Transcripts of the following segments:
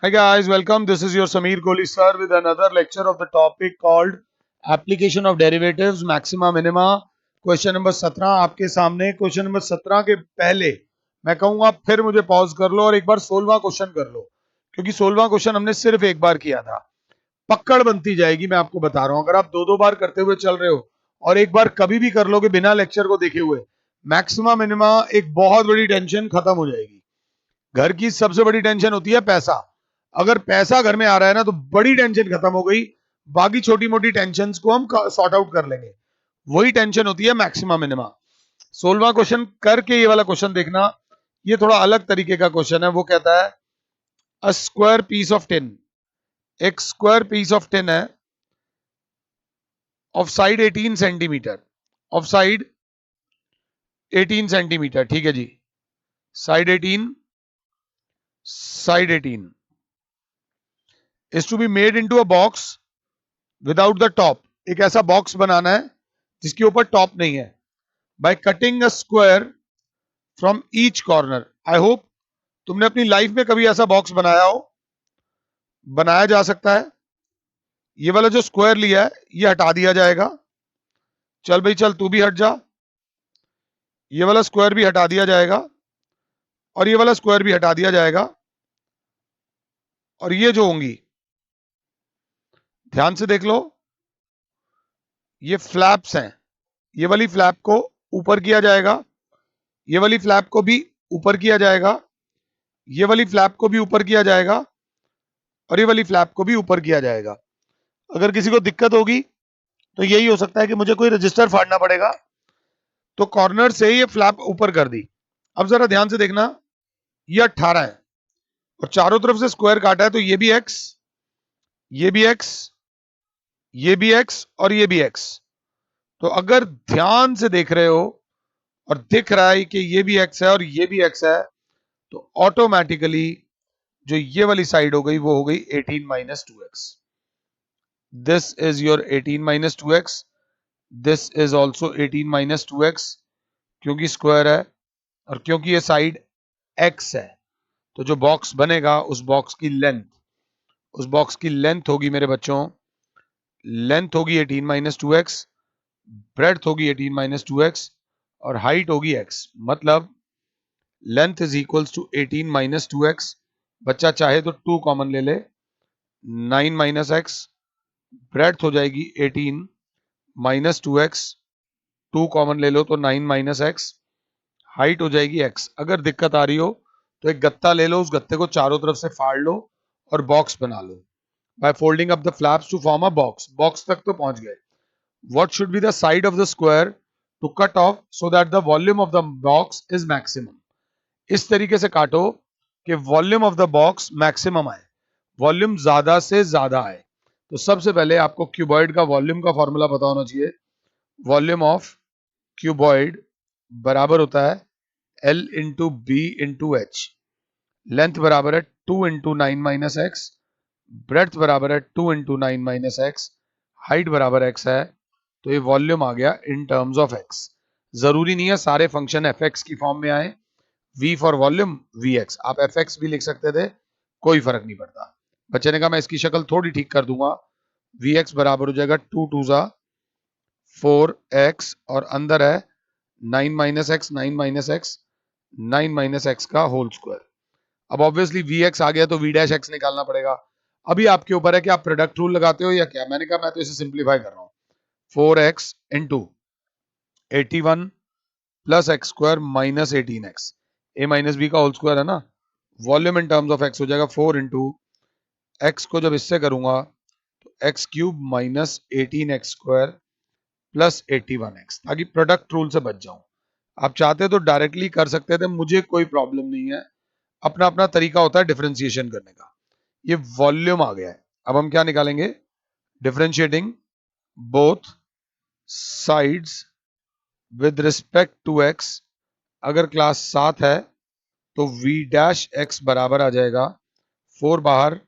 Hi guys, welcome. This is your Sameer Kohli sir with another lecture of the topic called Application of Derivatives, Maxima, Minima. Question number 17 आपके सामने. Question number 17 के पहले मैं कहूंगा फिर मुझे pause कर लो और एक बार 16वां क्वेश्चन कर लो, क्योंकि 16वां क्वेश्चन हमने सिर्फ एक बार किया था. पकड़ बनती जाएगी, मैं आपको बता रहा हूं. अगर आप दो दो बार करते हुए चल रहे हो और एक बार कभी भी कर लोगे बिना लेक्चर को देखे हुए, मैक्सिमा मिनिमा एक बहुत बड़ी टेंशन खत्म हो जाएगी. घर की सबसे बड़ी टेंशन होती है पैसा. अगर पैसा घर में आ रहा है ना तो बड़ी टेंशन खत्म हो गई. बाकी छोटी मोटी टेंशन को हम सॉर्ट आउट कर लेंगे. वही टेंशन होती है मैक्सिमा मिनिमा. 16वां क्वेश्चन करके ये वाला क्वेश्चन देखना. ये थोड़ा अलग तरीके का क्वेश्चन है. वो कहता है a square piece of tin, एक स्क्वायर पीस ऑफ टिन है of side 18 centimetre, of side 18 centimetre. ठीक है जी. Side 18, side 18 is to be made into a box without the top. एक ऐसा बॉक्स बनाना है जिसके ऊपर टॉप नहीं है. Bye cutting a square from each corner. I hope तुमने अपनी लाइफ में कभी ऐसा बॉक्स बनाया हो. बनाया जा सकता है. ये वाला जो स्क्वायर लिया है ये हटा दिया जाएगा. चल भाई चल, तू भी हट जा. ये वाला स्क्वायर भी हटा दिया जाएगा और ये वाला स्क्वायर भी हटा दिया जाएगा. और ये जो होंगी, ध्यान से देख लो, ये फ्लैप्स हैं. ये वाली फ्लैप को ऊपर किया जाएगा, ये वाली फ्लैप को भी ऊपर किया जाएगा, ये वाली फ्लैप को भी ऊपर किया जाएगा और ये वाली फ्लैप को भी ऊपर किया जाएगा. अगर किसी को दिक्कत होगी तो यही हो सकता है कि मुझे कोई रजिस्टर फाड़ना पड़ेगा. तो कॉर्नर से ये फ्लैप ऊपर कर दी. अब जरा ध्यान से देखना, ये 18 है और चारों तरफ से स्क्वायर काटा है, तो ये भी एक्स, ये भी एक्स, ये भी एक्स और ये भी एक्स. तो अगर ध्यान से देख रहे हो और दिख रहा है कि ये भी एक्स है और ये भी एक्स है, तो ऑटोमेटिकली जो ये वाली साइड हो गई वो हो गई 18 minus 2x. This is your 18 minus 2x. This is also 18 minus 2x, क्योंकि स्क्वायर है और क्योंकि ये साइड x है. तो जो बॉक्स बनेगा उस बॉक्स की लेंथ, उस बॉक्स की लेंथ होगी मेरे बच्चों, लेंथ होगी 18 माइनस 2x, ब्रेड्थ होगी 18 माइनस 2x और हाइट होगी x. मतलब length is equals to 18 minus 2x. बच्चा चाहे तो 2 कॉमन ले ले, 9 माइनस एक्स. ब्रेड्थ हो जाएगी 18 माइनस 2x, 2 कॉमन ले लो तो 9 माइनस एक्स. हाइट हो जाएगी x. अगर दिक्कत आ रही हो तो एक गत्ता ले लो, उस गत्ते को चारों तरफ से फाड़ लो और बॉक्स बना लो. By folding up the flaps to form a box. Box तक तो पहुंच गए. What should be the side of the square to cut off so that the volume of the box is maximum. इस तरीके से काटो कि volume of the box maximum आए, वॉल्यूम ज्यादा से ज्यादा आए. तो सबसे पहले आपको क्यूबॉइड का वॉल्यूम का फॉर्मूला पता होना चाहिए. वॉल्यूम ऑफ क्यूबॉइड बराबर होता है L into B into H. Length बराबर है 2 इंटू 9 माइनस एक्स, ब्रेड्थ बराबर है 2 इंटू 9 माइनस एक्स, हाइट बराबर एक्स है. तो ये वॉल्यूम आ गया इन टर्म्स ऑफ एक्स. जरूरी नहीं है सारे फंक्शन एफ एक्स की फॉर्म में आए. V for volume we x, आप एफ एक्स भी लिख सकते थे, कोई फर्क नहीं पड़ता. बच्चे ने कहा मैं इसकी शक्ल थोड़ी ठीक कर दूंगा. वी एक्स बराबर हो जाएगा 2 टू ज़ा 4x और अंदर है 9 minus x, 9 minus x, 9 minus x का होल स्क्वायर. अब ऑब्वियसली वी एक्स आ गया तो वी डैश एक्स निकालना पड़ेगा. अभी आपके ऊपर है कि आप प्रोडक्ट रूल लगाते हो या क्या. मैंने कहा मैं तो इसे सिंप्लीफाई कर रहा हूं. 4x into 81 plus x square minus 18x, ए माइनस बी का होल स्क्वायर है ना. Volume in terms of x हो जाएगा 4 इंटू एक्स को जब इससे करूंगा तो x cube minus 18x square plus 81x, ताकि प्रोडक्ट रूल से बच जाऊं. आप चाहते तो डायरेक्टली कर सकते थे, मुझे कोई प्रॉब्लम नहीं है. अपना अपना तरीका होता है डिफरेंशिएशन करने का. ये वॉल्यूम आ गया है. अब हम क्या निकालेंगे, differentiating both sides with respect to x. अगर क्लास 7 है तो v डैश एक्स बराबर आ जाएगा 4 बाहर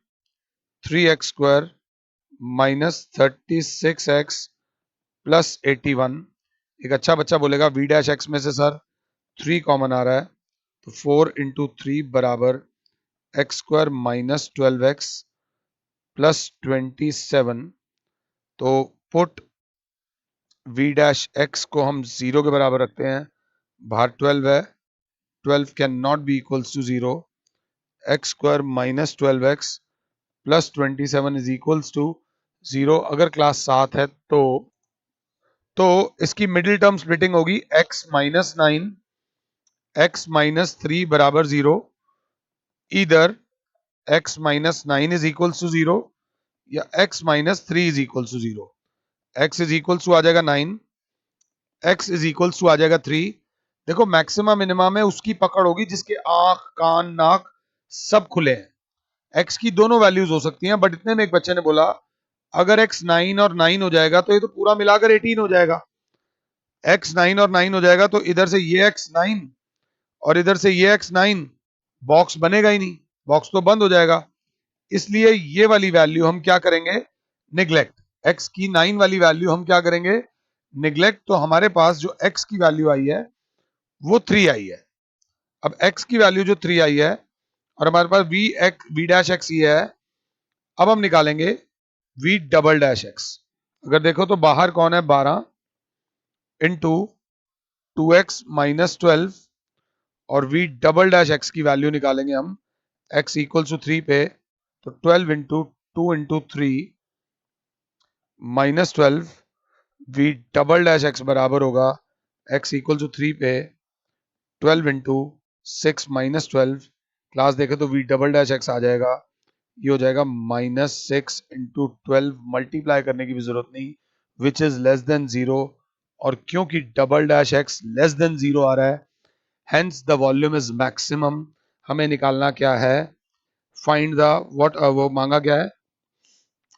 3x square minus 36x plus 81. एक अच्छा बच्चा बोलेगा v डैश एक्स में से सर 3 कॉमन आ रहा है, तो 4 इंटू 3 बराबर x square minus 12x plus 27। तो पुट v डैश x को हम 0 के बराबर रखते हैं, बाहर 12 है, 12 can not be equals to 0। X square minus 12x plus 27 is equals to 0। अगर क्लास 7 है तो इसकी मिडिल टर्म स्प्लिटिंग होगी x माइनस 9 x माइनस 3 बराबर 0। इधर x minus 9 is equals to 0 या x minus 3 is equals to 0। x is equals to आ जाएगा 9, x इज इक्वल्स टू आ जाएगा 3। देखो मैक्सिमम मिनिमा में उसकी पकड़ होगी जिसके आंख कान नाक सब खुले हैं। x की दोनों वैल्यूज हो सकती हैं, बट इतने में एक बच्चे ने बोला अगर x 9 और 9 हो जाएगा तो ये तो पूरा मिलाकर 18 हो जाएगा। x 9 और 9 हो जाएगा तो इधर से ये x 9 और इधर से ये x 9, बॉक्स बनेगा ही नहीं, बॉक्स तो बंद हो जाएगा। इसलिए ये वाली वैल्यू हम क्या करेंगे, निग्लेक्ट। x की 9 वाली वैल्यू हम क्या करेंगे, निग्लेक्ट। तो हमारे पास जो x की वैल्यू आई है वो 3 आई है। अब x की वैल्यू जो 3 आई है और हमारे पास v डैश x ये है, अब हम निकालेंगे v डबल डैश x। अगर देखो तो बाहर कौन है, 12 इंटू 2x माइनस 12 और v डबल डैश x की वैल्यू निकालेंगे हम x इक्वल टू 3 पे, तो 12 into 2 into 3 minus 12 v double dash x बराबर होगा x इक्वल टू 3 पे 12 इंटू 6 माइनस 12। क्लास देखे तो v डबल डैश x आ जाएगा, ये हो जाएगा माइनस 6 इंटू 12, मल्टीप्लाई करने की भी जरूरत नहीं, विच इज लेस देन 0। और क्योंकि double dash x less than 0 आ रहा है, hence the volume is maximum. हमें निकालना क्या है, फाइंड द व्हाट, वो मांगा क्या है,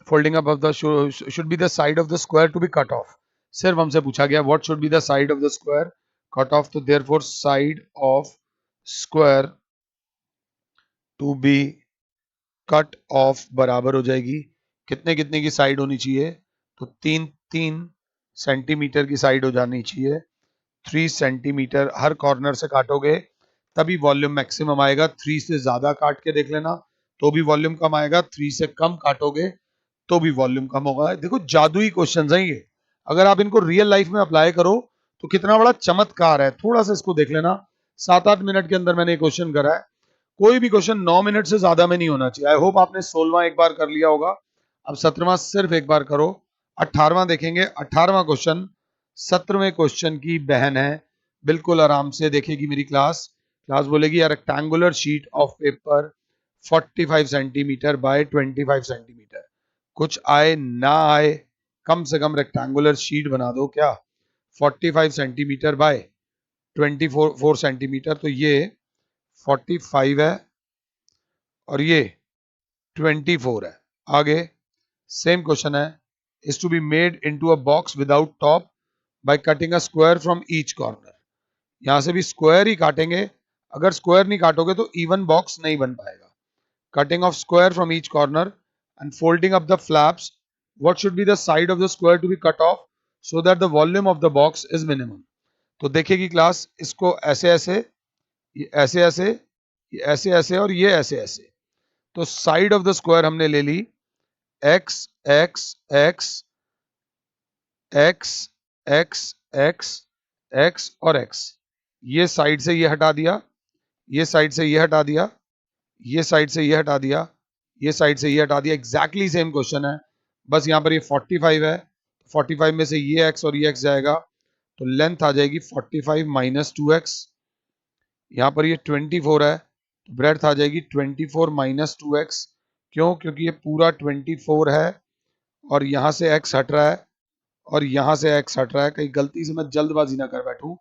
folding up of the should be the side of the square to be cut off. सिर्फ हमसे पूछा गया what should be the side of the square cut off, तो therefore side of square to be cut off बराबर हो जाएगी, कितने कितने की साइड होनी चाहिए, तो 3 सेंटीमीटर की साइड हो जानी चाहिए। 3 सेंटीमीटर हर कॉर्नर से काटोगे तभी वॉल्यूम मैक्सिमम आएगा। 3 से ज्यादा काट के देख लेना तो भी वॉल्यूम कम आएगा, 3 से कम काटोगे तो भी वॉल्यूम कम होगा। देखो जादुई क्वेश्चंस हैं ये, अगर आप इनको रियल लाइफ में अप्लाई करो तो कितना बड़ा चमत्कार है। थोड़ा सा इसको देख लेना, 7-8 मिनट के अंदर मैंने ये क्वेश्चन करा है। कोई भी क्वेश्चन 9 मिनट से ज्यादा में नहीं होना चाहिए। आई होप आपने 16वां एक बार कर लिया होगा, अब 17वां सिर्फ एक बार करो। 18वां देखेंगे, 18वां क्वेश्चन 17वें क्वेश्चन की बहन है, बिल्कुल आराम से देखेगी मेरी क्लास। क्लास बोलेगी यार rectangular sheet of paper 45 centimetre bye 25 centimetre, कुछ आए ना आए कम से कम रेक्टेंगुलर शीट बना दो। क्या 45 सेंटीमीटर बाय 24 सेंटीमीटर, तो ये 45 है और ये 24 है। आगे सेम क्वेश्चन है, is to be made into a box without top by cutting a square from each corner. यहां से भी स्क्वायर ही काटेंगे, अगर स्क्वायर नहीं काटोगे तो इवन बॉक्स नहीं बन पाएगा। Cutting off square from each corner and folding up the flaps, what should be the side of the square to be cut off so that the volume of the box is minimum. तो देखिएगी class, इसको ऐसे ऐसे, ये ऐसे ऐसे, ये ऐसे ऐसे और ये ऐसे ऐसे। तो साइड ऑफ द स्क्वायर हमने ले ली x x x x x x x और x। ये साइड से ये हटा दिया, ये साइड से ये हटा दिया, ये साइड से ये हटा दिया, ये साइड से ये हटा दिया। एग्जैक्टली सेम क्वेश्चन है, बस यहाँ पर ये 45 है, 45 में से ये x और ये x जाएगा तो लेंथ आ जाएगी 45 माइनस 2x। यहाँ पर ये 24 है तो ब्रेड्थ आ जाएगी 24 माइनस 2x। क्यों, क्योंकि ये पूरा 24 है और यहाँ से x हट रहा है और यहाँ से x हट रहा है, कहीं गलती से मैं जल्दबाजी ना कर बैठूं।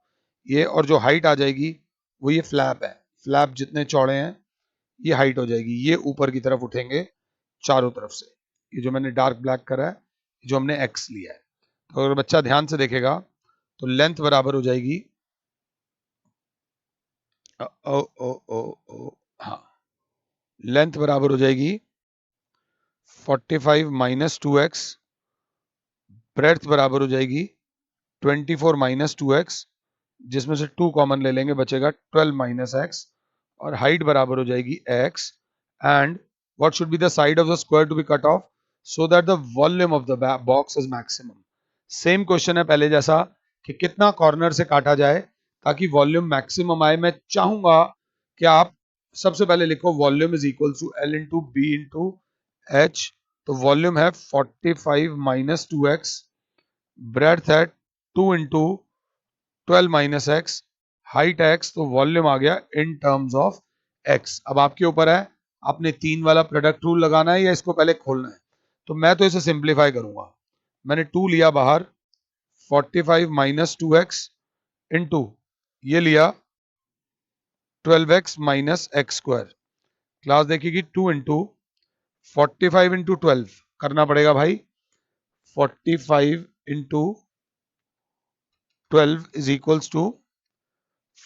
ये और जो हाइट आ जाएगी वो ये फ्लैप है, फ्लैप जितने चौड़े हैं ये हाइट हो जाएगी, ये ऊपर की तरफ उठेंगे चारों तरफ से। ये जो मैंने डार्क ब्लैक करा है, जो हमने x लिया है, तो अगर बच्चा ध्यान से देखेगा तो लेंथ बराबर हो जाएगी ओ ओ ओ ओ हाँ, लेंथ बराबर हो जाएगी 45 माइनस 2x, ब्रेड्थ बराबर हो जाएगी 24 माइनस 2x, जिसमें से 2 कॉमन ले लेंगे बचेगा 12 माइनस x, और हाइट बराबर हो जाएगी x and what should be the side of the square to be cut off so that the volume of the box is maximum. Same question है पहले जैसा कि कितना कॉर्नर से काटा जाए ताकि वॉल्यूम मैक्सिमम आए. मैं चाहूंगा कि आप सबसे पहले लिखो volume is equal to L into B into H. तो वॉल्यूम है 45 माइनस 2x, ब्रेड्थ है 2 into 12 minus x, height x. तो वॉल्यूम आ गया इन टर्म्स ऑफ एक्स. अब आपके ऊपर है आपने 3 वाला प्रोडक्ट रूल लगाना है या इसको पहले खोलना है. तो मैं तो इसे सिंप्लीफाई करूंगा. मैंने 2 लिया बाहर, 45 माइनस 2x इंटू ये लिया 12x minus x square. Class देखिए 2 इंटू 45 इंटू 12 करना पड़ेगा भाई. 45 into 12 is equals to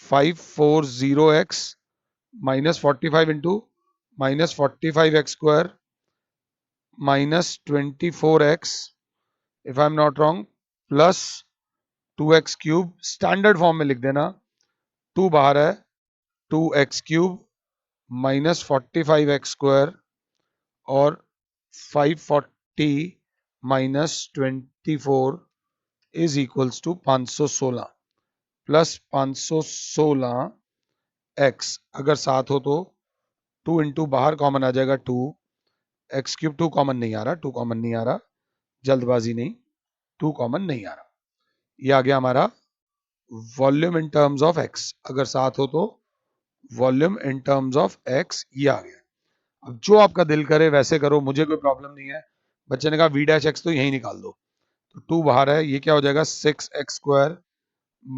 540x minus 45 into minus 45x square minus 24x if I am not wrong plus 2x cube. Standard form में लिख देना. 2 बाहर है, 2x cube minus 45x square और 540 minus 24 is equals to 516 plus 516 x. अगर साथ हो तो 2 इंटू बाहर कॉमन आ जाएगा 2, एक्स क्यूब 2 कॉमन नहीं आ रहा, 2 कॉमन नहीं आ रहा, जल्दबाजी नहीं, 2 कॉमन नहीं आ रहा. ये आ गया हमारा volume in terms of x. अगर साथ हो तो volume in terms of x ये आ गया. अब जो आपका दिल करे वैसे करो, मुझे कोई प्रॉब्लम नहीं है. बच्चे ने कहा वी डैश एक्स तो यही निकाल दो. तो 2 बाहर है, ये क्या हो जाएगा 6x square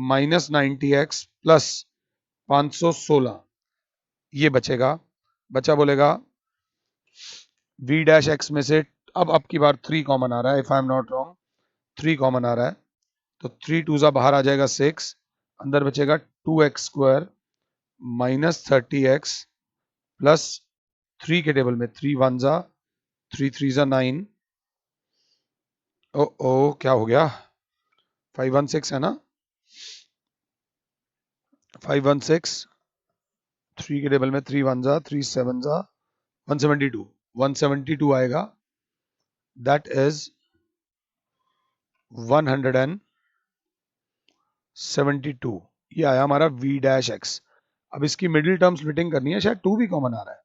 minus 90x plus 516 ये बचेगा. बच्चा बोलेगा वी डैश एक्स में से अब की बार 3 कॉमन आ रहा है. If I am not wrong 3 common आ रहा है. तो 3 टू ज़ा बाहर आ जाएगा 6, अंदर बचेगा 2x square minus 30x plus 3 के टेबल में 3 वन ज़ा 3 3 ज़ा 9. ओ क्या हो गया 516 है ना, 516 3 के टेबल में 3 वन ज़ा 3 7 ज़ा 172 172 आएगा. That is 172. ये आया हमारा v डैश एक्स. अब इसकी मिडिल टर्म स्प्लिटिंग करनी है. शायद 2 भी कॉमन आ रहा है,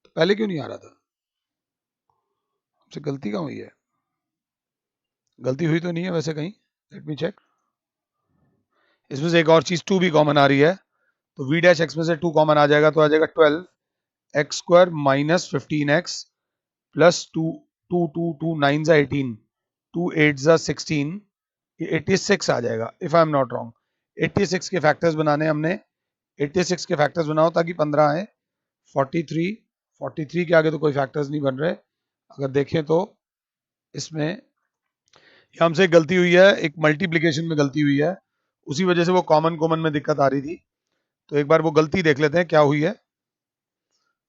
तो पहले क्यों नहीं आ रहा था. हमसे गलती कहाँ हुई है, गलती हुई तो नहीं है वैसे कहीं. Let me check. इसमें से एक और चीज 2 भी कॉमन आ रही है. तो v डैश एक्स में से 2 कॉमन आ जाएगा तो आ जाएगा 12 x square minus 15x plus 2 2 2 2 9 जा 18 2 8 जा 16 ये 86 आ जाएगा. If I am not wrong 86 के फैक्टर्स बनाने हमने. 86 के फैक्टर्स बनाओ ताकि 15 आए. 43 के आगे तो कोई फैक्टर्स नहीं बन रहे. अगर देखें तो इसमें हमसे गलती हुई है, एक मल्टीप्लिकेशन में गलती हुई है, उसी वजह से वो कॉमन कॉमन में दिक्कत आ रही थी. तो एक बार वो गलती देख लेते हैं क्या हुई है.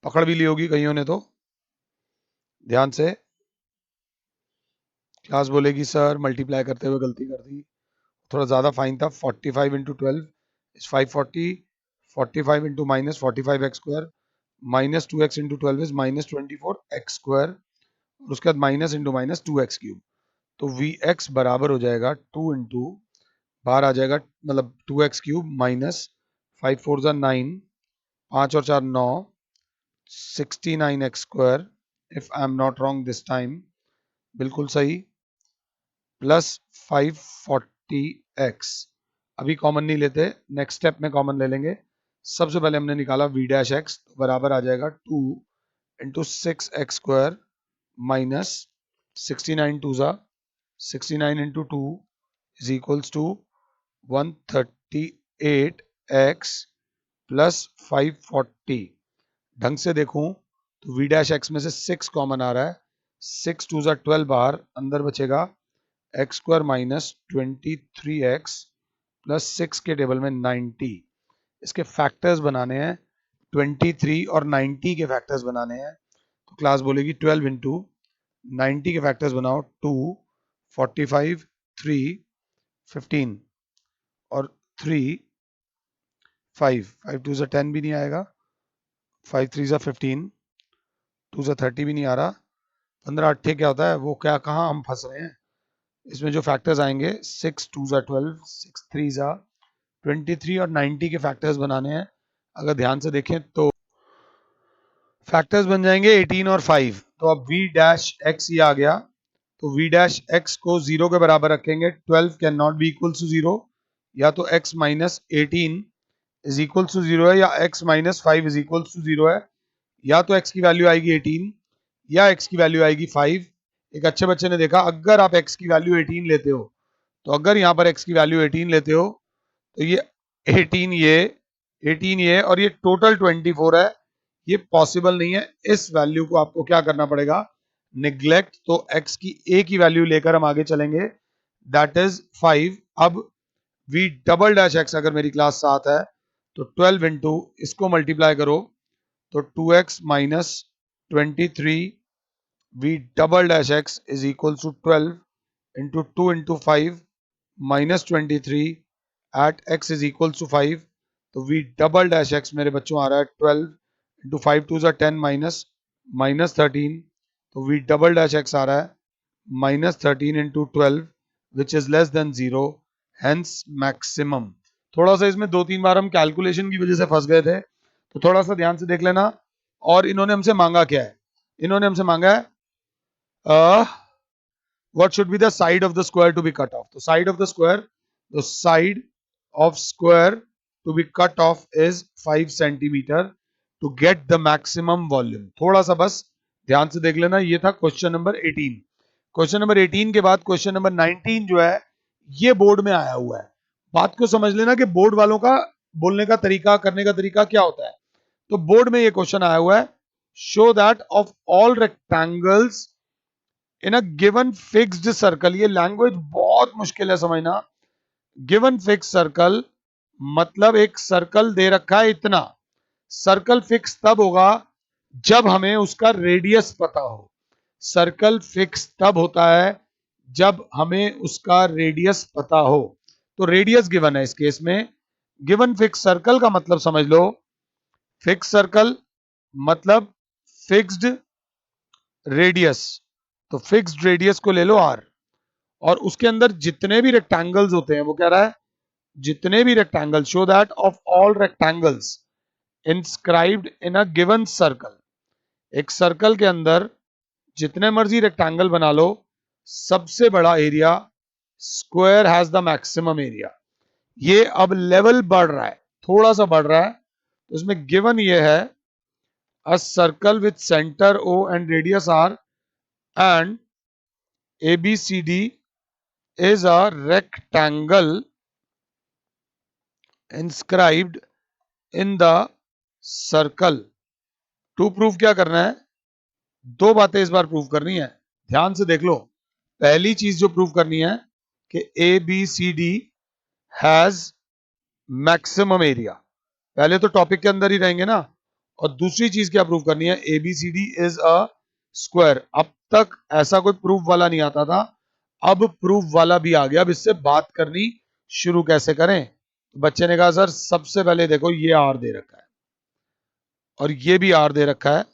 पकड़ भी ली होगी कईयों ने तो. ध्यान से. क्लास बोलेगी सर मल्टीप्लाई करते हुए गलती कर दी. थोड़ा ज़्यादा फाइन था. 45 into 12 is 540. 45 into minus 45 x square minus 2x into 12 is minus 24 x square और उसके बाद minus into minus 2x cube. तो वी एक्स बराबर हो जाएगा 2 इंटू बाहर आ जाएगा मतलब 2x क्यूब माइनस 5 4 ज़ा 9 5 और 4 9 69 x square if I am not wrong this time बिल्कुल सही प्लस 540x. अभी कॉमन नहीं लेते, नेक्स्ट स्टेप में कॉमन ले लेंगे. सबसे पहले हमने निकाला v डैश एक्स तो बराबर आ जाएगा 2 इंटू 6x स्क्वायर माइनस 69 टू ज़ा 69 into 2 is equals to 138x plus 540. ढंग से देखूं तो v डैश एक्स में से 6 कॉमन आ रहा है. 6 टू ज़ा 12 बाहर, अंदर बचेगा x square minus 23x plus 6 के टेबल में 90. इसके फैक्टर्स बनाने हैं 23 और 90 के फैक्टर्स बनाने हैं. तो क्लास बोलेगी 12 इंटू 90 के फैक्टर्स बनाओ 2 45 3 15 और 3 5 5 टू ज़ा 10 भी नहीं आएगा 5 3 ज़ा 15 2 से 30 भी नहीं आ रहा, 15 8 क्या होता है वो, क्या कहाँ हम फंस रहे हैं इसमें। जो फैक्टर्स आएंगे 6 2 जा 12, 6 3 जा 23 और 90 के फैक्टर्स बनाने हैं। अगर ध्यान से देखें तो फैक्टर्स बन जाएंगे 18 और 5। तो अब v डैश x ये आ गया, तो v डैश x को 0 के बराबर रखेंगे। 12 can not be equal to 0, या तो x minus 18 is equal to 0 है, या x minus 5 is equal to 0 है। या तो x की वैल्यू आएगी 18 या x की वैल्यू आएगी 5। एक अच्छे बच्चे ने देखा, अगर आप x की वैल्यू 18 लेते हो, तो अगर यहाँ पर x की वैल्यू 18 लेते हो तो ये 18 ये और ये टोटल 24 है, ये पॉसिबल नहीं है। इस वैल्यू को आपको क्या करना पड़ेगा, निग्लेक्ट। तो x की a की वैल्यू लेकर हम आगे चलेंगे, दैट इज 5। अब v डबल डैश x अगर मेरी क्लास 7 है तो 12 इंटू इसको मल्टीप्लाई करो तो 2x minus 23 v double dash x is equal to 12 into 2 into 5 minus 23 at x is equal to 5। तो v डबल डैश x मेरे बच्चों आ रहा है 12 इंटू 5 टू ज़ा 10 माइनस माइनस 13। तो v डबल डैश x आ रहा है minus 13 into 12 which is less than 0, hence maximum. थोड़ा सा इसमें 2-3 बार हम कैलकुलेशन की वजह से फंस गए थे, तो थोड़ा सा ध्यान से देख लेना। और इन्होंने हमसे मांगा क्या है, इन्होंने हमसे मांगा है what should be the side of the square to be cut off. The side of the square, the side of square to be cut off is 5 centimeter to get the maximum volume. थोड़ा सा बस ध्यान से देख लेना। ये था question number 18। Question number 18 के बाद क्वेश्चन नंबर 19 जो है ये बोर्ड में आया हुआ है। बात को समझ लेना कि बोर्ड वालों का बोलने का तरीका, करने का तरीका क्या होता है। तो बोर्ड में ये क्वेश्चन आया हुआ है, show that of all rectangles in a given fixed circle. ये लैंग्वेज बहुत मुश्किल है समझना। गिवन फिक्स सर्कल मतलब एक सर्कल दे रखा है इतना। सर्कल फिक्स तब होगा जब हमें उसका रेडियस पता हो। सर्कल फिक्स तब होता है जब हमें उसका रेडियस पता हो। तो रेडियस गिवन है इस केस में। गिवन फिक्स सर्कल का मतलब समझ लो, फिक्स सर्कल मतलब फिक्स्ड रेडियस। तो फिक्स्ड रेडियस को ले लो r, और उसके अंदर जितने भी रेक्टेंगल्स होते हैं, वो कह रहा है जितने भी rectangle, show that of all rectangles inscribed in a given circle. एक सर्कल के अंदर जितने मर्जी रेक्टेंगल बना लो, सबसे बड़ा area square has the maximum area. ये अब लेवल बढ़ रहा है, थोड़ा सा बढ़ रहा है। तो इसमें गिवन ये है, a circle with centre O and radius R and ABCD is a rectangle inscribed in the circle। To proof क्या करना है, दो बातें इस बार प्रूफ करनी है। ध्यान से देख लो। पहली चीज जो प्रूफ करनी है कि ABCD हैज मैक्सिमम एरिया। पहले तो टॉपिक के अंदर ही रहेंगे ना। और दूसरी चीज क्या प्रूफ करनी है, ABCD इज अ स्क्वायर। अब तक ऐसा कोई प्रूफ वाला नहीं आता था, अब प्रूफ वाला भी आ गया। अब इससे बात करनी शुरू कैसे करें। तो बच्चे ने कहा सर सबसे पहले देखो ये आर दे रखा है और ये भी आर दे रखा है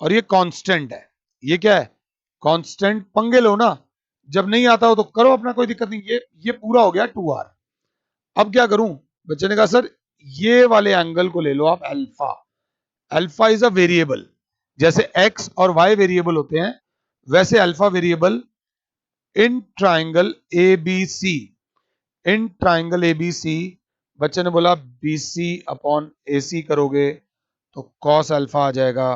और ये कांस्टेंट है। ये क्या है, कांस्टेंट। पंगे लो ना, जब नहीं आता हो तो करो अपना, कोई दिक्कत नहीं। ये पूरा हो गया 2r। अब क्या करूं, बच्चे ने कहा सर ये वाले एंगल को ले लो आप alpha. Alpha is a variable. जैसे x और y वेरिएबल होते हैं, वैसे alpha variable in triangle ABC। In triangle ABC बच्चे ने बोला BC अपॉन AC करोगे तो कॉस अल्फा आ जाएगा।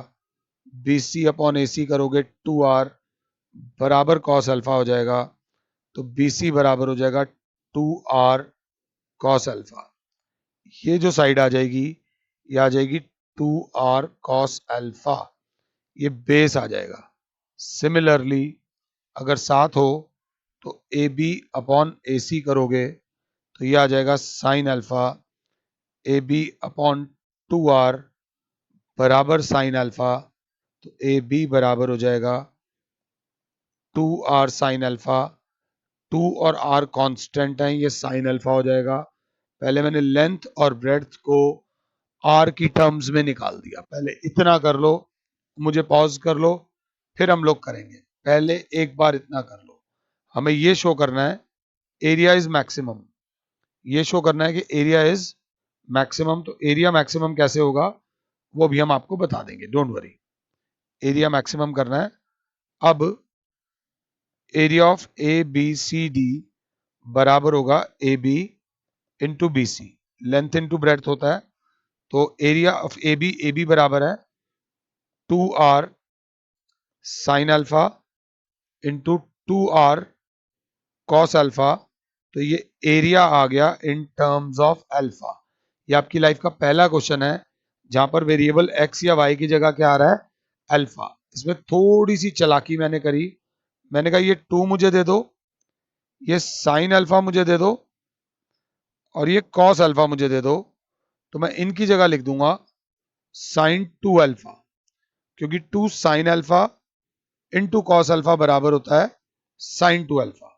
BC अपॉन AC करोगे 2r बराबर कॉस अल्फा हो जाएगा। तो BC बराबर हो जाएगा 2r कॉस अल्फा। ये जो साइड आ जाएगी ये आ जाएगी 2r कॉस अल्फा। ये बेस आ जाएगा। सिमिलरली अगर साथ हो तो AB अपॉन AC करोगे तो ये आ जाएगा sine alpha. AB upon 2r बराबर साइन अल्फा। तो AB बराबर हो जाएगा 2r साइन अल्फा। 2 और r कांस्टेंट हैं, ये साइन अल्फा हो जाएगा। पहले मैंने लेंथ और ब्रेड्थ को r की टर्म्स में निकाल दिया, पहले इतना कर लो मुझे पॉज कर लो, फिर हम लोग करेंगे। पहले एक बार इतना कर लो, हमें ये शो करना है एरिया इज मैक्सिमम, ये शो करना है कि एरिया इज मैक्सिमम। तो एरिया मैक्सिमम कैसे होगा वो भी हम आपको बता देंगे, डोंट वरी। एरिया मैक्सिमम करना है। अब area of A B C D बराबर होगा A B into B C, length into breadth होता है। तो एरिया ऑफ ए बी बराबर है 2r sine alpha into 2r cos alpha. तो ये एरिया आ गया इन टर्म्स ऑफ अल्फा। ये आपकी लाइफ का पहला क्वेश्चन है जहां पर वेरिएबल x या y की जगह क्या आ रहा है, अल्फा। इसमें थोड़ी सी चालाकी मैंने करी, मैंने कहा ये 2 मुझे दे दो, ये साइन अल्फा मुझे दे दो, और ये कॉस अल्फा मुझे दे दो। तो मैं इनकी जगह लिख दूंगा साइन 2 अल्फा, क्योंकि 2 sine alpha into cos alpha बराबर होता है साइन 2 अल्फा।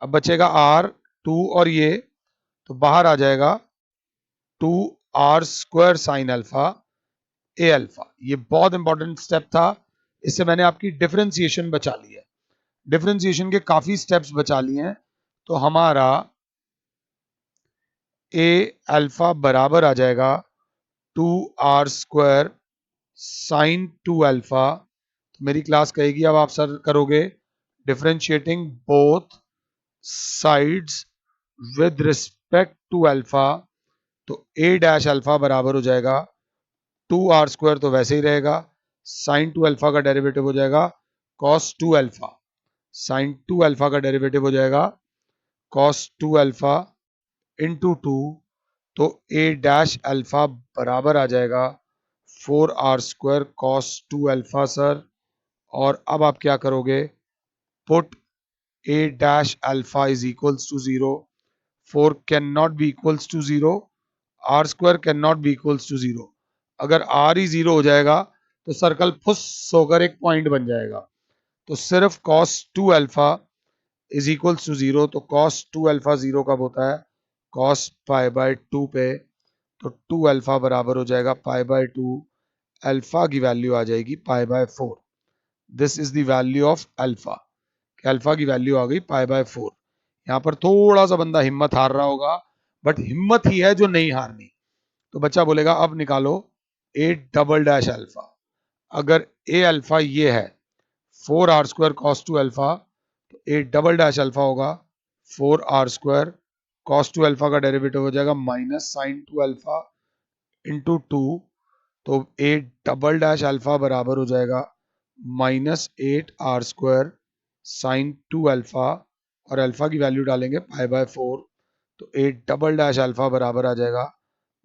अब बचेगा r 2 और ये, तो बाहर आ जाएगा 2r² साइन अल्फा ए अल्फा। ये बहुत इंपॉर्टेंट स्टेप था, इससे मैंने आपकी डिफरेंशिएशन बचा ली है। डिफरेंशिएशन के काफी स्टेप्स बचा लिए हैं। तो हमारा ए अल्फा बराबर आ जाएगा 2r² साइन 2 अल्फा। तो मेरी क्लास कहेगी अब आप सर करोगे differentiating both sides with respect to alpha. तो ए डैश अल्फा बराबर हो जाएगा 2r² तो वैसे ही रहेगा, साइन 2 अल्फा का डेरिवेटिव हो जाएगा cos 2 अल्फा, साइन 2 अल्फा का डेरिवेटिव हो जाएगा cos 2 अल्फा इंटू 2। तो ए डैश अल्फा बराबर आ जाएगा 4r² cos 2 अल्फा सर। और अब आप क्या करोगे, put a dash alpha is equals to 0, 4 cannot be equals to 0, r² cannot be equals to 0। अगर r ही 0 हो जाएगा तो सर्कल फुस होकर एक पॉइंट बन जाएगा। तो सिर्फ cos 2 alpha is equals to 0। तो cos 2 अल्फा 0 कब होता है, cos पाई बाय 2 पे। तो 2 अल्फा बराबर हो जाएगा पाई बाय 2, अल्फा की वैल्यू आ जाएगी pi by 4। This is the value of alpha. Alpha की वैल्यू आ गई पाई बाय 4। यहाँ पर थोड़ा सा बंदा हिम्मत हार रहा होगा, बट हिम्मत ही है जो नहीं हारनी। तो बच्चा बोलेगा अब निकालो ए डबल डैश अल्फा। अगर ए अल्फा ये है 4r² cos 2 अल्फा, तो ए डबल डैश अल्फा होगा 4r² cos 2 अल्फा का डेरिवेटिव हो जाएगा माइनस साइन 2 अल्फा इंटू 2। तो ए डबल डैश अल्फा बराबर हो जाएगा -8r² साइन 2 अल्फा, और अल्फा की वैल्यू डालेंगे पाई बाय 4। तो 8 डबल डैश अल्फा बराबर आ जाएगा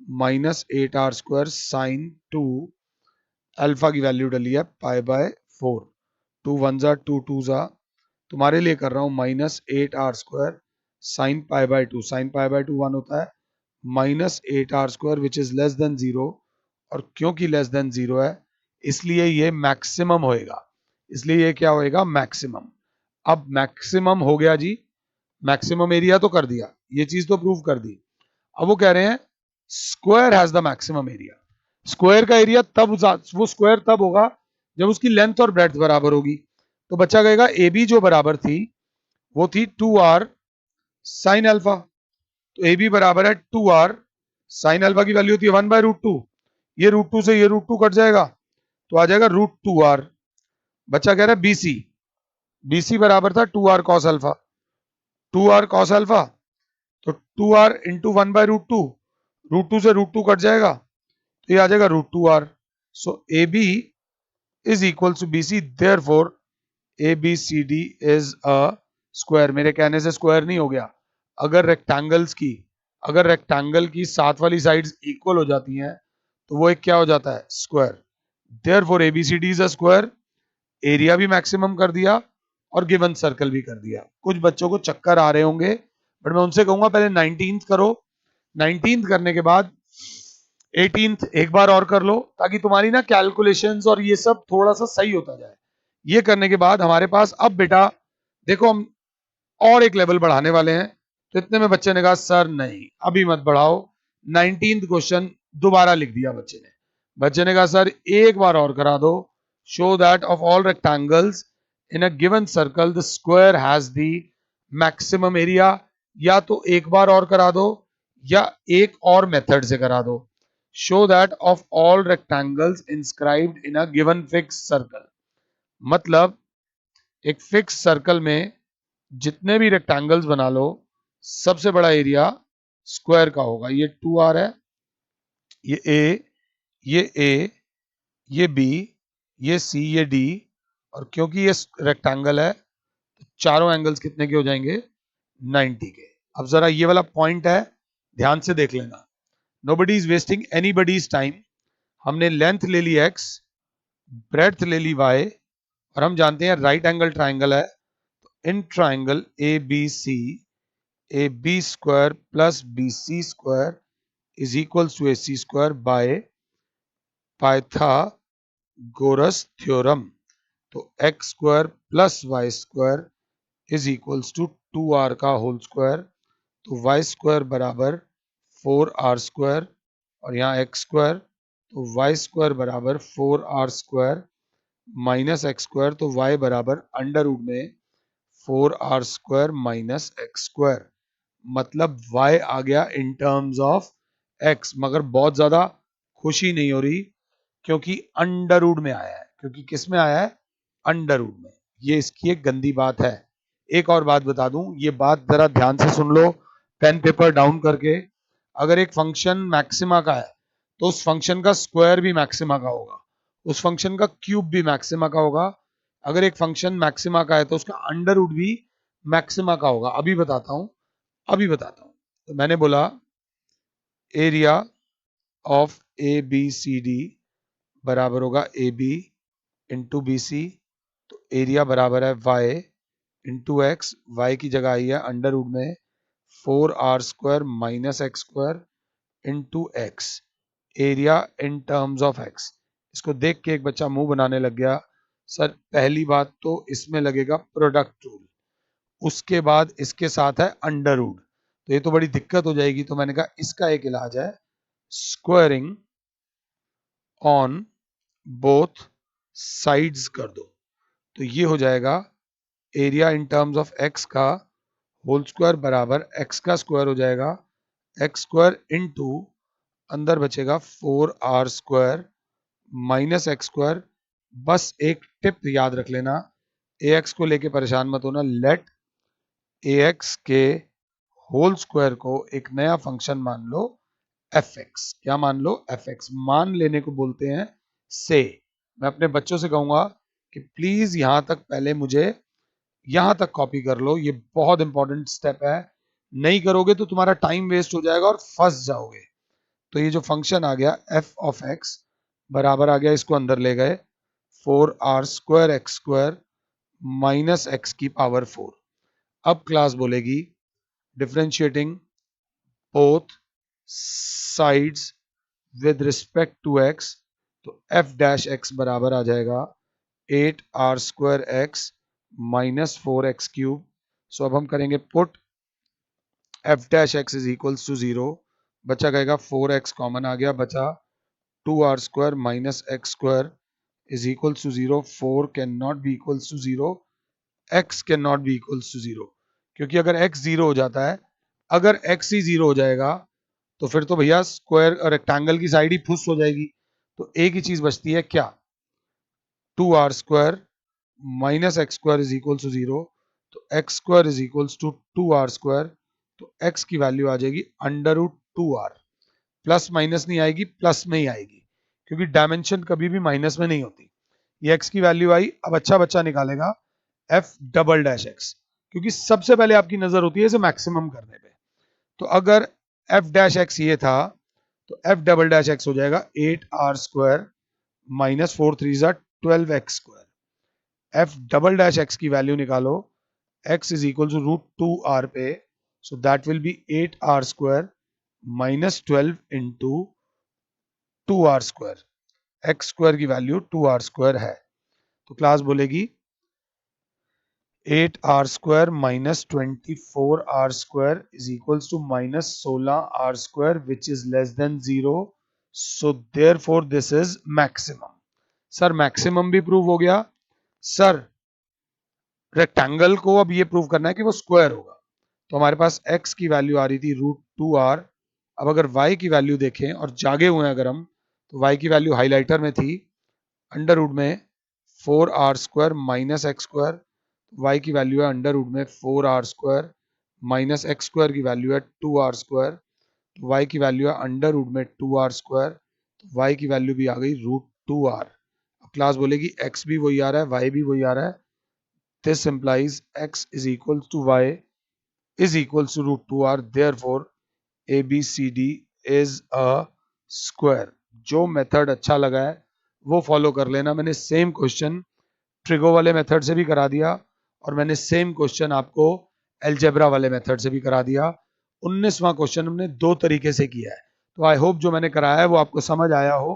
-8r² साइन 2, अल्फा की वैल्यू डली है पाई बाय 4। 2 1 जा 2 2 जा, तुम्हारे लिए कर रहा हूं -8r² sine pi by 2। Sine pi by 2 1 होता है, -8r² which is less than 0। और क्योंकि लेस देन 0 है इसलिए ये मैक्सिमम होएगा, इसलिए ये क्या होएगा, मैक्सिमम। अब मैक्सिमम हो गया जी, मैक्सिमम एरिया तो कर दिया, ये चीज तो प्रूव कर दी। अब वो कह रहे हैं square has the maximum area. Square का एरिया तब, वो स्क्वायर तब होगा जब उसकी लेंथ और ब्रेड्थ बराबर होगी। तो बच्चा कहेगा ए बी जो बराबर थी वो थी 2r साइन अल्फा। तो ए बी बराबर है 2r साइन अल्फा की वैल्यू होती है 1/√2। ये √2 से ये √2 कट जाएगा तो आ जाएगा √2r। बच्चा कह रहा है बीसी, बीसी बराबर था 2r cos alpha, 2r cos alpha. तो 2r इंटू 1/√2, √2 से √2 कट जाएगा तो ये आ जाएगा √2r। So A B is equal to B C, therefore A B C D is a square. मेरे कहने से स्क्वायर नहीं हो गया। अगर रेक्टेंगल्स की, अगर रेक्टेंगल की साथ वाली साइड्स इक्वल हो जाती हैं तो वो एक क्या हो जाता है, square. Therefore A B C D is a square. Area भी मैक्सिमम कर दिया और गिवन सर्कल भी कर दिया। कुछ बच्चों को चक्कर आ रहे होंगे, बट मैं उनसे कहूंगा पहले 19th करो, 19th करने के बाद 18th एक बार और कर लो, ताकि तुम्हारी ना कैलकुलेशंस और ये सब थोड़ा सा सही होता जाए। ये करने के बाद हमारे पास अब बेटा देखो हम और एक लेवल बढ़ाने वाले हैं। तो इतने में बच्चे ने कहा सर नहीं अभी मत बढ़ाओ, 19th क्वेश्चन दोबारा लिख दिया बच्चे ने। बच्चे ने कहा सर एक बार और करा दो, show that of all rectangles in a given circle the square has the maximum area. या तो एक बार और करा दो या एक और मेथड से करा दो. show that of all rectangles inscribed in a given fixed circle. मतलब एक फिक्स सर्कल में जितने भी रेक्टेंगल्स बना लो सबसे बड़ा एरिया स्क्वायर का होगा. ये 2r है, ये ए, ये बी, ये सी, ये डी, और क्योंकि ये रेक्टेंगल है तो चारों एंगल्स कितने के हो जाएंगे? 90 के. अब जरा ये वाला पॉइंट है, ध्यान से देख लेना. Nobody is wasting anybody's time. हमने लेंथ ले ली x, ब्रेड्थ ले ली y, और हम जानते हैं राइट एंगल ट्राइंगल है. In triangle A B C, A B square plus B C square is equals to A C square by Pythagoras theorem. तो x square plus y square is equals to 2r का whole square. तो y square बराबर 4r square, और यहाँ x square, तो y square बराबर 4r square minus x square. तो y बराबर अंडर रूट में 4r square minus x square. मतलब y आ गया इन टर्म्स ऑफ x. मगर बहुत ज्यादा खुशी नहीं हो रही क्योंकि अंडर रूट में आया है. क्योंकि किस में आया है? अंडर रूट में. ये इसकी एक गंदी बात है. एक और बात बता दूं, ये बात जरा ध्यान से सुन लो पेन पेपर डाउन करके. अगर एक फंक्शन मैक्सिमा का है तो उस फंक्शन का स्क्वायर भी मैक्सिमा का होगा, उस फंक्शन का क्यूब भी मैक्सिमा का होगा. अगर एक फंक्शन मैक्सिमा का है तो उसका अंडर रूट भी मैक्सिमा का होगा. अभी बताता हूं. तो मैंने बोला area of A B C D बराबर होगा A B into B C. तो एरिया बराबर है वाई इंटू एक्स. वाई की जगह आई है अंडर रूट में 4r square minus x square into x. Area in terms of x. इसको देख के एक बच्चा मुंह बनाने लग गया. सर पहली बात तो इसमें लगेगा प्रोडक्ट रूल, उसके बाद इसके साथ है अंडर रूट, तो ये तो बड़ी दिक्कत हो जाएगी. तो मैंने कहा इसका एक इलाज है, स्क्वायरिंग ऑन बोथ साइड्स कर दो. तो ये हो जाएगा area in terms of x का होल स्क्वायर बराबर एक्स का स्क्वायर हो जाएगा एक्स स्क्वायर इंटू अंदर बचेगा 4r square minus x square. बस एक टिप याद रख लेना, ax को लेके परेशान मत होना. लेट ax के होल स्क्वायर को एक नया फंक्शन मान लो fx. क्या मान लो? fx. मान लेने को बोलते हैं से. मैं अपने बच्चों से कहूंगा कि प्लीज यहां तक पहले मुझे यहां तक कॉपी कर लो. ये बहुत इंपॉर्टेंट स्टेप है, नहीं करोगे तो तुम्हारा टाइम वेस्ट हो जाएगा और फंस जाओगे. तो ये जो फंक्शन आ गया f ऑफ x बराबर आ गया, इसको अंदर ले गए 4r square x square minus x की पावर 4. अब क्लास बोलेगी differentiating both sides with respect to x. तो f डैश x बराबर आ जाएगा 8r square x minus 4x cube. So अब हम करेंगे put f dash x is equals to 0. बचा कहेगा 4x कॉमन आ गया, बचा 2r square minus x square is equals to 0. 4 can not be equals to 0, x can not be equals to 0. क्योंकि अगर x 0 हो जाता है, अगर x ही 0 हो जाएगा तो फिर तो भैया स्क्वायर और रेक्टेंगल की साइड ही फुस हो जाएगी. तो एक ही चीज बचती है, क्या? 2r square minus x square is equals to 0. तो x square is equals to 2r square. तो x की वैल्यू आ जाएगी under root 2r. Plus minus नहीं आएगी, प्लस में ही आएगी, क्योंकि डायमेंशन कभी भी माइनस में नहीं होती. ये x की वैल्यू आई. अब अच्छा बच्चा निकालेगा f डबल डैश x, क्योंकि सबसे पहले आपकी नजर होती है इसे मैक्सिमम करने पे. तो अगर f डैश x ये था तो f डबल डैश x हो जाएगा 8r स्क्वायर माइनस 4 3 जा 12x square. f double dash x की वैल्यू निकालो, x is equal to root 2r पे. So that will be 8r square minus 12 into 2r square. X square की value 2r square है. तो class बोलेगी 8r square minus 24r square is equals to minus 16r square which is less than 0. So therefore this is maximum. Sir maximum भी prove हो गया। Sir rectangle को अब ये प्रूव करना है कि वो स्क्वायर होगा। तो हमारे पास x की वैल्यू आ रही थी √2r। अब अगर y की वैल्यू देखें और जागे हुए हैं अगर हम, तो y की वैल्यू हाइलाइटर में थी अंडर रूट में 4r² माइनस x²। y की वैल्यू है अंडर रूट में 4r² माइनस x² की वैल्यू है 2r²। y की वैल्यू है अंडर रूट में 2r²। तो y की वैल्यू भी आ गई √2r। अब क्लास बोलेगी x भी वही आ रहा है, y भी वही आ रहा है। This implies x is equals to y is equals to √2r. Therefore, ABCD is a square. जो मेथड अच्छा लगा है वो फॉलो कर लेना। मैंने सेम क्वेश्चन ट्रिगो वाले मेथड से भी करा दिया और मैंने सेम क्वेश्चन आपको एलजेब्रा वाले मेथड से भी करा दिया। 19वां क्वेश्चन हमने दो तरीके से किया है। तो आई होप जो मैंने कराया है वो आपको समझ आया हो।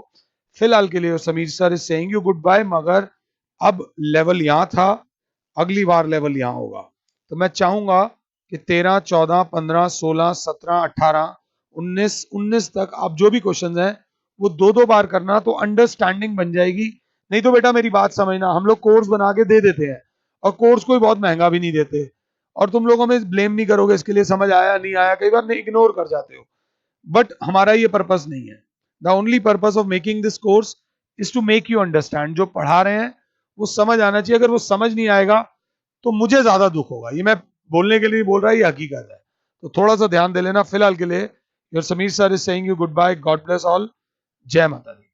फिलहाल के लिए Sameer sir is saying you goodbye, मगर अब लेवल यहाँ था, अगली बार लेवल यहाँ होगा। तो मैं चाहूंगा कि 13, 14, 15, 16, 17, 18, 19 तक आप जो भी क्वेश्चन हैं वो दो दो बार करना, तो अंडरस्टैंडिंग बन जाएगी। नहीं तो बेटा मेरी बात समझना, हम लोग कोर्स बना के दे देते हैं और कोर्स कोई बहुत महंगा भी नहीं देते, और तुम लोगों में ब्लेम नहीं करोगे इसके लिए, समझ आया नहीं आया कई बार नहीं इग्नोर कर जाते हो। बट हमारा ये पर्पस नहीं है। The only purpose of making this course is to make you understand. जो पढ़ा रहे हैं वो समझ आना चाहिए। अगर वो समझ नहीं आएगा तो मुझे ज्यादा दुख होगा। ये मैं बोलने के लिए बोल रहा है, ये हकीकत है। तो थोड़ा सा ध्यान दे लेना। फिलहाल के लिए your Sameer sir is saying you goodbye, God bless all, जय माता दी।